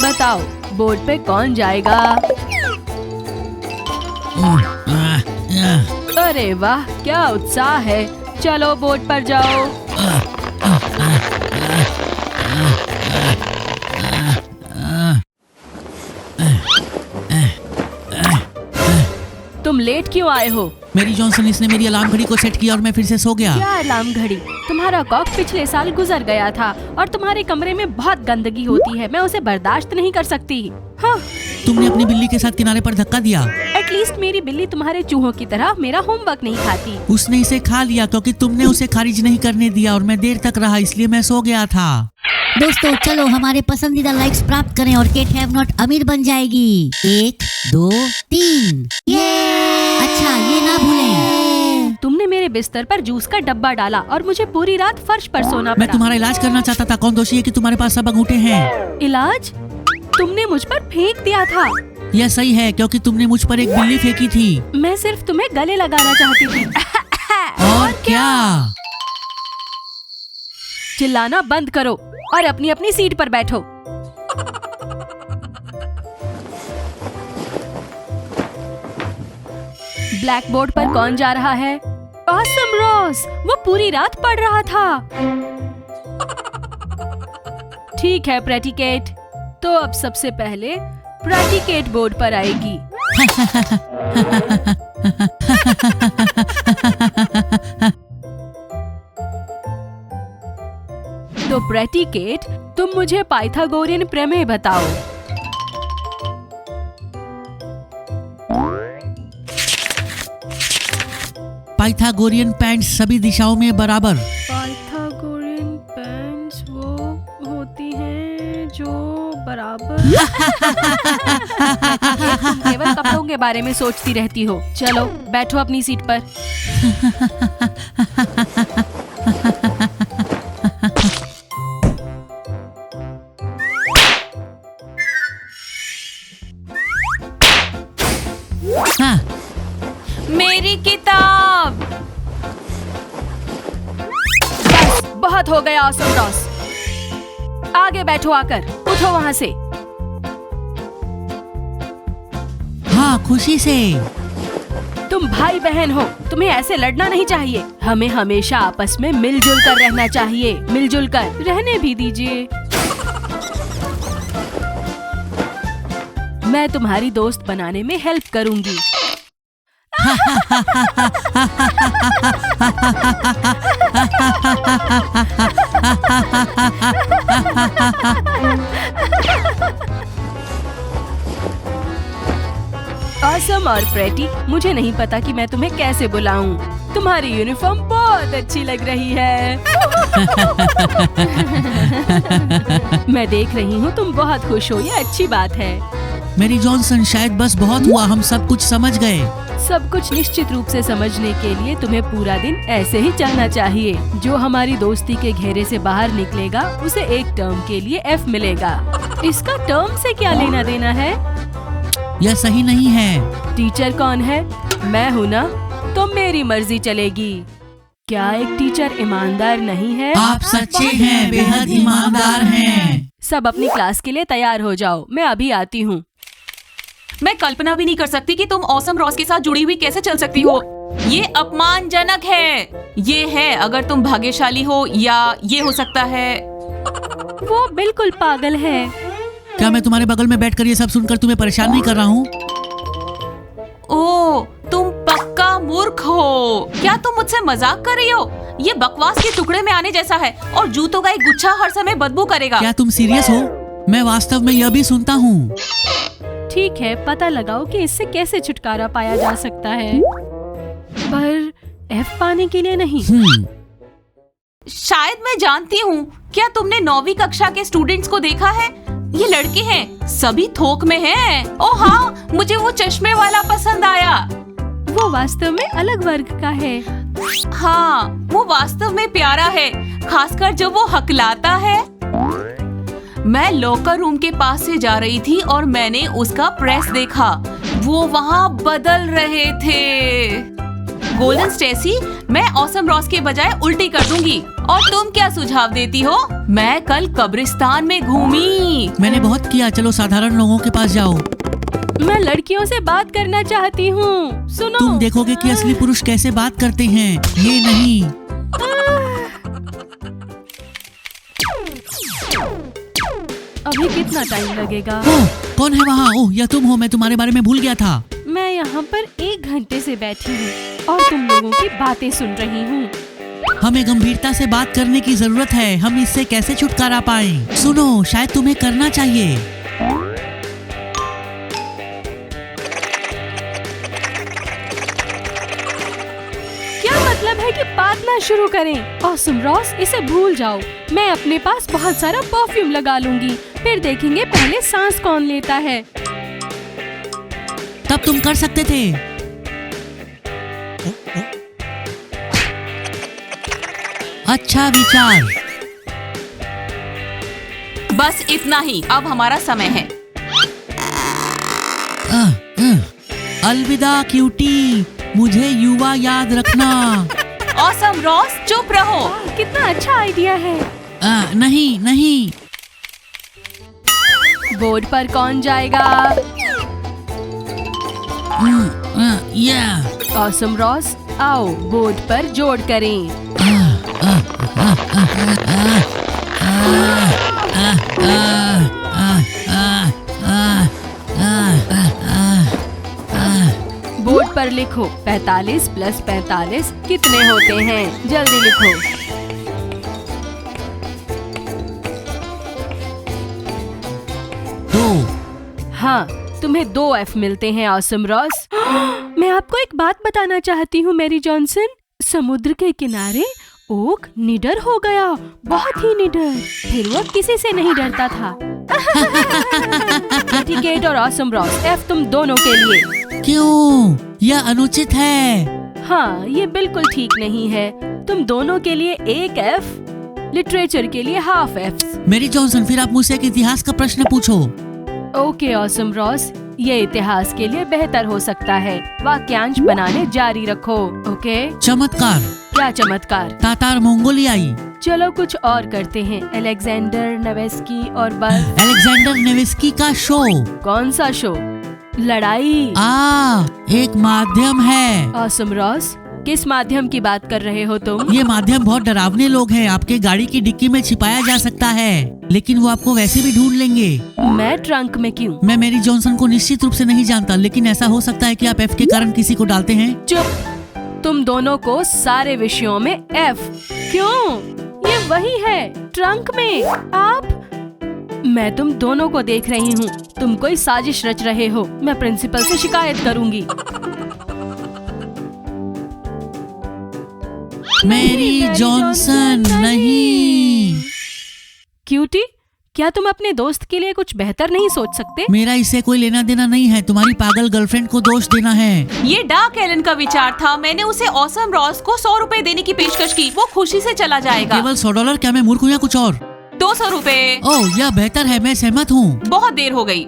बताओ बोर्ड पे कौन जाएगा? अरे वाह, क्या उत्साह है। चलो बोर्ड पर जाओ। तुम लेट क्यों आए हो? मेरी जॉनसन, इसने मेरी अलार्म घड़ी को सेट किया और मैं फिर से सो गया। क्या अलार्म घड़ी? तुम्हारा कॉक पिछले साल गुजर गया था और तुम्हारे कमरे में बहुत गंदगी होती है। मैं उसे बर्दाश्त नहीं कर सकती। हाँ। तुमने अपनी बिल्ली के साथ किनारे पर धक्का दिया। एटलीस्ट मेरी बिल्ली तुम्हारे चूहों की तरह मेरा होमवर्क नहीं खाती। उसने इसे खा लिया क्योंकि तुमने उसे खारिज नहीं करने दिया और मैं देर तक रहा, इसलिए मैं सो गया था। दोस्तों चलो हमारे पसंदीदा लाइक्स प्राप्त करें और केट हैव नॉट अमीर बन जाएगी। 1 2 3। अच्छा ये ना भूलें। तुमने मेरे बिस्तर पर जूस का डब्बा डाला और मुझे पूरी रात फर्श पर सोना पड़ा। मैं तुम्हारा इलाज करना चाहता था। कौन दोषी है कि तुम्हारे पास सब अंगूठे हैं? इलाज? तुमने मुझ पर फेंक दिया था। यह सही है क्योंकि तुमने मुझ पर एक बिल्ली फेंकी थी। मैं सिर्फ तुम्हें गले लगाना चाहती थी। और क्या? चिल्लाना बंद करो और अपनी अपनी सीट पर बैठो। ब्लैक बोर्ड पर कौन जा रहा है? Awesome Ross. वो पूरी रात पढ़ रहा था। ठीक है प्रेटिकेट, तो अब सबसे पहले प्रेटिकेट बोर्ड पर आएगी। तो प्रेटिकेट, तुम मुझे पाइथागोरियन प्रमेय बताओ। पाइथागोरियन पैंट्स सभी दिशाओं में बराबर। पाइथागोरियन पैंट्स वो होती हैं जो बराबर। तुम केवल कपड़ों के बारे में सोचती रहती हो। चलो बैठो अपनी सीट पर। हाँ। मेरी किताब। बस बहुत हो गया ऑसम रॉस। आगे बैठो आकर। उठो वहाँ से। हाँ, खुशी से। तुम भाई बहन हो, तुम्हें ऐसे लड़ना नहीं चाहिए। हमें हमेशा आपस में मिलजुल कर रहना चाहिए। मिलजुल कर रहने भी दीजिए। मैं तुम्हारी दोस्त बनाने में हेल्प करूंगी। ऑसम और प्रेटी, मुझे नहीं पता कि मैं तुम्हें कैसे बुलाऊं। तुम्हारी यूनिफॉर्म बहुत अच्छी लग रही है। मैं देख रही हूँ तुम बहुत खुश हो, ये अच्छी बात है। मेरी जॉनसन, शायद बस बहुत हुआ, हम सब कुछ समझ गए। सब कुछ निश्चित रूप से समझने के लिए तुम्हें पूरा दिन ऐसे ही जाना चाहिए। जो हमारी दोस्ती के घेरे से बाहर निकलेगा उसे एक टर्म के लिए F मिलेगा। इसका टर्म से क्या लेना देना है? यह सही नहीं है। टीचर कौन है? मैं हूँ ना, तो मेरी मर्जी चलेगी। क्या एक टीचर ईमानदार नहीं है? आप सच्चे हैं, बेहद ईमानदार हैं। सब अपनी क्लास के लिए तैयार हो जाओ, मैं अभी आती हूँ। मैं कल्पना भी नहीं कर सकती कि तुम ऑसम रॉस के साथ जुड़ी हुई कैसे चल सकती हो। ये अपमानजनक है। ये है अगर तुम भाग्यशाली हो, या ये हो सकता है। वो बिल्कुल पागल है। क्या मैं तुम्हारे बगल में बैठकर ये सब सुनकर तुम्हें परेशान नहीं कर रहा हूँ? ओह, तुम पक्का मूर्ख हो। क्या तुम मुझसे मजाक कर रही हो? ये बकवास के टुकड़े में आने जैसा है और जूतों का एक गुच्छा हर समय बदबू करेगा। क्या तुम सीरियस हो? मैं वास्तव में यह भी सुनता हूँ। ठीक है, पता लगाओ कि इससे कैसे छुटकारा पाया जा सकता है, पर F पाने के लिए नहीं। शायद मैं जानती हूँ। क्या तुमने 9वीं कक्षा के स्टूडेंट्स को देखा है? ये लड़के हैं, सभी थोक में हैं। ओह हाँ, मुझे वो चश्मे वाला पसंद आया। वो वास्तव में अलग वर्ग का है। हाँ, वो वास्तव में प्यारा है, खासकर जब वो हकलाता है। मैं लॉकर रूम के पास से जा रही थी और मैंने उसका प्रेस देखा। वो वहाँ बदल रहे थे। गोल्डन स्टेसी, मैं ऑसम रॉस के बजाय उल्टी कर दूंगी। और तुम क्या सुझाव देती हो? मैं कल कब्रिस्तान में घूमी। मैंने बहुत किया, चलो साधारण लोगों के पास जाओ। मैं लड़कियों से बात करना चाहती हूँ, सुनो। तुम देखोगे कि असली पुरुष कैसे बात करते हैं, ये नहीं। अभी कितना टाइम लगेगा? ओह, कौन है वहाँ? ओह, यह तुम हो, मैं तुम्हारे बारे में भूल गया था। मैं यहाँ पर 1 घंटे से बैठी हूँ और तुम लोगों की बातें सुन रही हूँ। हमें गंभीरता से बात करने की जरूरत है, हम इससे कैसे छुटकारा पाएं? सुनो, शायद तुम्हें करना चाहिए। क्या मतलब है कि बात ना शुरू करें? ऑसम रॉस, इसे भूल जाओ। मैं अपने पास बहुत सारा परफ्यूम लगा लूंगी, फिर देखेंगे पहले सांस कौन लेता है। तब तुम कर सकते थे। अच्छा विचार। बस इतना ही, अब हमारा समय है। अलविदा क्यूटी, मुझे युवा याद रखना। ऑसम रॉस, चुप रहो। कितना अच्छा आइडिया है। नहीं नहीं। बोर्ड पर कौन जाएगा? ऑसम रॉस, आओ बोर्ड पर जोड़ करें। बोर्ड पर लिखो 45 + 45 कितने होते हैं? जल्दी लिखो। हाँ, तुम्हें 2 F मिलते हैं ऑसम रॉस। मैं आपको एक बात बताना चाहती हूँ मेरी जॉनसन। समुद्र के किनारे ओक निडर हो गया, बहुत ही निडर। फिर वो किसी से नहीं डरता था। केट और ऑसम रॉस, F तुम दोनों के लिए। क्यों? यह अनुचित है। हाँ, ये बिल्कुल ठीक नहीं है। तुम दोनों के लिए 1 F, लिटरेचर के लिए ½ F। मेरी जॉनसन, फिर आप मुझसे एक इतिहास का प्रश्न पूछो। ओके ऑसम रॉस, ये इतिहास के लिए बेहतर हो सकता है। वाक्यांश बनाने जारी रखो। ओके। चमत्कार। क्या चमत्कार? तातार मंगोलियाई। चलो कुछ और करते हैं। अलेक्जेंडर नेवेस्की और बस। अलेक्जेंडर नेवेस्की का शो। कौन सा शो? लड़ाई। एक माध्यम है। ऑसम रॉस, किस माध्यम की बात कर रहे हो तुम? ये माध्यम बहुत डरावने लोग हैं। आपके गाड़ी की डिक्की में छिपाया जा सकता है, लेकिन वो आपको वैसे भी ढूंढ लेंगे। मैं ट्रंक में क्यों? मैं मेरी जॉनसन को निश्चित रूप से नहीं जानता, लेकिन ऐसा हो सकता है कि आप F के कारण किसी को डालते हैं। चुप! तुम दोनों को सारे विषयों में F। क्यों? ये वही है, ट्रंक में। आप? मैं तुम दोनों को देख रही हूँ। तुम कोई साजिश रच रहे हो। मैं प्रिंसिपल से शिकायत करूँगी। मेरी जॉनसन नहीं। क्यूटी, क्या तुम अपने दोस्त के लिए कुछ बेहतर नहीं सोच सकते? मेरा इससे कोई लेना देना नहीं है। तुम्हारी पागल गर्लफ्रेंड को दोष देना है। ये डार्क एलन का विचार था। मैंने उसे ऑसम रॉस को 100 रुपए देने की पेशकश की। वो खुशी से चला जाएगा। केवल $100? क्या मैं मूर्ख हूँ या कुछ और? 200 रुपए। ओह, यह बेहतर है, मैं सहमत हूँ। बहुत देर हो गई।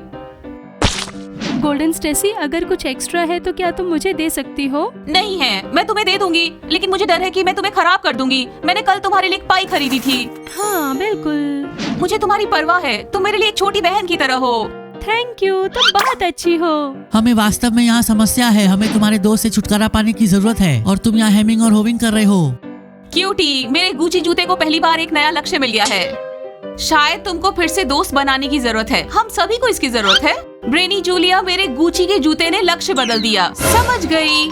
गोल्डन स्टेसी, अगर कुछ एक्स्ट्रा है तो क्या तुम मुझे दे सकती हो? नहीं है, मैं तुम्हें दे दूंगी, लेकिन मुझे डर है कि मैं तुम्हें खराब कर दूंगी। मैंने कल तुम्हारे लिए एक पाई खरीदी थी। हाँ बिल्कुल। मुझे तुम्हारी परवाह है। तुम मेरे लिए एक छोटी बहन की तरह हो। थैंक यू, तुम बहुत अच्छी हो। हमें वास्तव में यहाँ समस्या है। हमें तुम्हारे दोस्त से छुटकारा पाने की जरूरत है, और तुम यहाँ हेमिंग और होविंग कर रहे हो। क्यूटी, मेरे गुची जूते को पहली बार एक नया लक्ष्य मिल गया है। शायद तुमको फिर से दोस्त बनाने की जरूरत है। हम सभी को इसकी जरूरत है। ब्रेनी जूलिया, मेरे गुची के जूते ने लक्ष्य बदल दिया। समझ गई।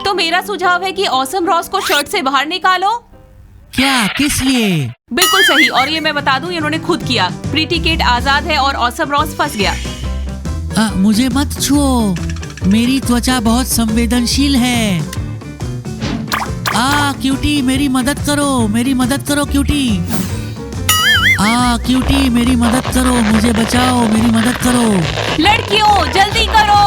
तो मेरा सुझाव है कि ऑसम रॉस को शर्ट से बाहर निकालो। क्या? किस लिए? बिल्कुल सही। और ये मैं बता दूं, इन्होंने खुद किया। प्रीटी केट आजाद है और ऑसम रॉस फंस गया। मुझे मत छुओ, मेरी त्वचा बहुत संवेदनशील है। क्यूटी, मेरी मदद करो, मेरी मदद करो क्यूटी। क्यूटी, मेरी मदद करो, मुझे बचाओ, मेरी मदद करो। लड़कियों, जल्दी करो,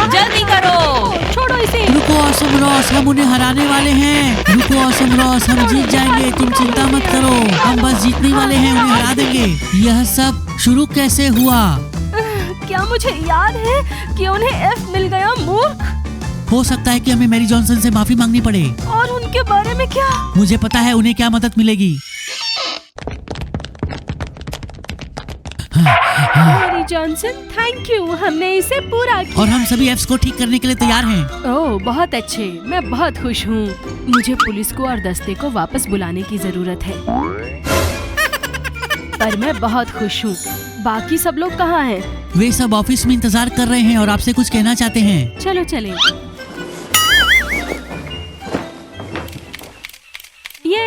जल्दी करो। छोड़ो इसे। रुको ऑसम रॉस, हम उन्हें हराने वाले हैं। रुको ऑसम रॉस, हम जीत जाएंगे, तुम चिंता मत करो। हम बस जीतने वाले हैं, उन्हें हरा देंगे। यह सब शुरू कैसे हुआ? क्या मुझे याद है कि उन्हें F मिल गया? मूर्ख। हो सकता है कि हमें मैरी जॉनसन से माफी मांगनी पड़े। और उनके बारे में क्या? मुझे पता है उन्हें क्या मदद मिलेगी। मैरी जॉनसन, थैंक यू, हमने इसे पूरा किया। और हम सभी एफ्स को ठीक करने के लिए तैयार हैं। ओह बहुत अच्छे, मैं बहुत खुश हूँ। मुझे पुलिस को और दस्ते को वापस बुलाने की जरूरत है, पर मैं बहुत खुश हूँ। बाकी सब लोग कहाँ हैं? वे सब ऑफिस में इंतजार कर रहे हैं और आपसे कुछ कहना चाहते हैं। चलो चले। ये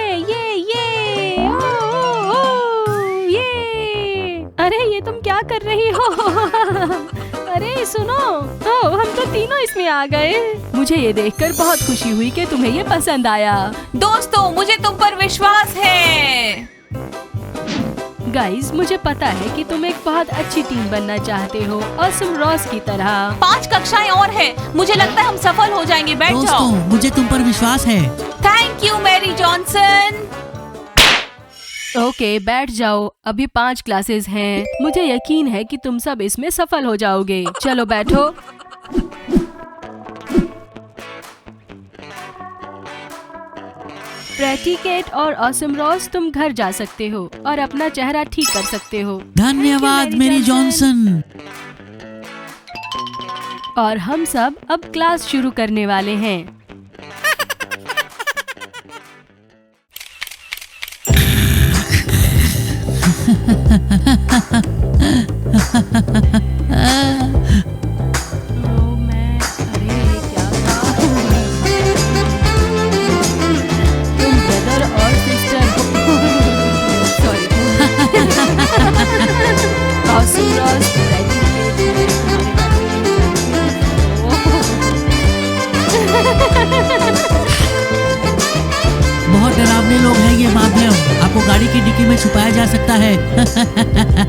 ओ, ओ, ओ, ये। अरे ये तुम क्या कर रही हो? अरे सुनो, ओह हम तो तीनों इसमें आ गए। मुझे ये देखकर बहुत खुशी हुई कि तुम्हें ये पसंद आया। दोस्तों, मुझे तुम पर विश्वास है। गाइस, मुझे पता है कि तुम एक बहुत अच्छी टीम बनना चाहते हो, ऑसम रॉस की तरह। 5 कक्षाएं और हैं। मुझे लगता है हम सफल हो जाएंगे। बैठ जाओ। दोस्तों, मुझे तुम पर विश्वास है। Thank you Mary Johnson. Okay, बैठ जाओ। अभी 5 क्लासेस हैं। मुझे यकीन है कि तुम सब इसमें सफल हो जाओगे। चलो बैठो। प्रेटी केट और ऑसम रॉस, तुम घर जा सकते हो और अपना चेहरा ठीक कर सकते हो। धन्यवाद मैरी जॉनसन। और हम सब अब क्लास शुरू करने वाले हैं। बहुत डरावने लोग हैं ये माध्यम। आपको गाड़ी की डिक्की में छुपाया जा सकता है।